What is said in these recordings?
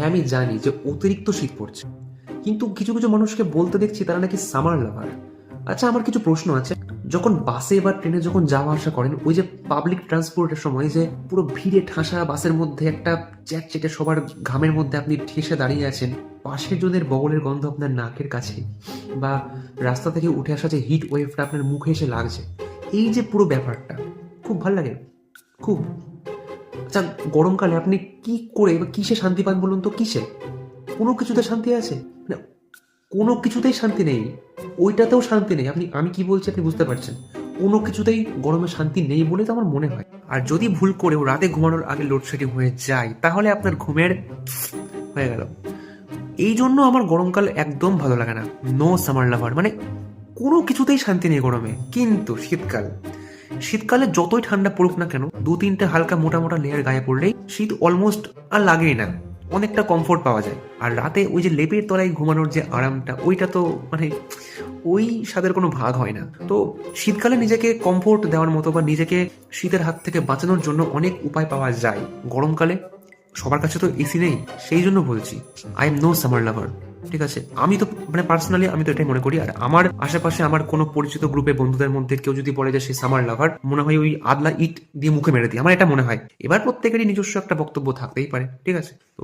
হ্যাঁ আমি জানি যে অতিরিক্ত শীত পড়ছে, কিন্তু কিছু কিছু মানুষকে বলতে দেখছি তারা নাকি সামার লাভার। আচ্ছা আমার কিছু প্রশ্ন আছে। যখন বাসে বা ট্রেনে যখন যাওয়া আসা করেন, ওই যে পাবলিক ট্রান্সপোর্টের সময় যে পুরো ভিড়ে ঠাসা বাসের মধ্যে একটা চ্যাটচ্যাটে সবার ঘামের মধ্যে আপনি ঠেসে দাঁড়িয়ে আছেন, পাশের জনের বগলের গন্ধ আপনার নাকের কাছে, বা রাস্তা থেকে উঠে আসা যে হিট ওয়েভটা আপনার মুখে এসে লাগছে, এই যে পুরো ব্যাপারটা খুব ভালো লাগে, খুব। আচ্ছা গরমকালে আপনি কি করে বা কিসে শান্তি পান বলুন তো, কিসে? কোনো কিছুতে শান্তি আছে? মানে কোনো কিছুতেই শান্তি নেই, ওইটাতেও শান্তি নেই। আমি কি বলছি আপনি বুঝতে পারছেন? কোনো কিছুতেই গরমে শান্তি নেই বলে তো আমার মনে হয়। আর যদি ভুল করেও রাতে ঘুমানোর আগে লোডশেডিং হয়ে যায়, তাহলে আপনার ঘুমের হয়ে গেল। এই জন্য আমার গরমকাল একদম ভালো লাগে না। নো সামার লাভার, মানে কোনো কিছুতেই শান্তি নেই গরমে। কিন্তু শীতকালে যতই ঠান্ডা পড়ুক না কেন, দু তিনটে হালকা মোটা মোটা লেয়ার গায়ে পড়লেই শীত অলমোস্ট আর লাগেই না, অনেকটা কমফোর্ট পাওয়া যায়। আর রাতে ওই যে লেপের তলায় ঘুমানোর যে আরামটা, ওইটা তো মানে ওই স্বাদের কোনো ভাগ হয় না। তো শীতকালে নিজেকে কমফোর্ট দেওয়ার মতো বা নিজেকে শীতের হাত থেকে বাঁচানোর জন্য অনেক উপায় পাওয়া যায়। গরমকালে সবার কাছে তো এসি নেই, সেই জন্য বলছি আই এম নো সামার লাভার। ঠিক আছে, আমি তো মানে পার্সোনালি আমি তো এটাই মনে করি। আর আমার আশেপাশে আমার কোনো পরিচিত গ্রুপে বন্ধুদের মধ্যে কেউ যদি বলে যে সে সামার লাভার, মনে হয় ওই আদলা ইট দিয়ে মুখে মেরে দিই, আমার এটা মনে হয়। এবার প্রত্যেকেরই নিজস্ব একটা বক্তব্য থাকতেই পারে, ঠিক আছে। তো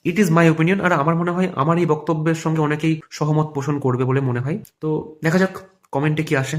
ইট ইজ মাই ওপিনিয়ন, আর আমার মনে হয় আমার এই বক্তব্যের সঙ্গে অনেকেই সহমত পোষণ করবে বলে মনে হয়। তো দেখা যাক কমেন্টে কি আসে।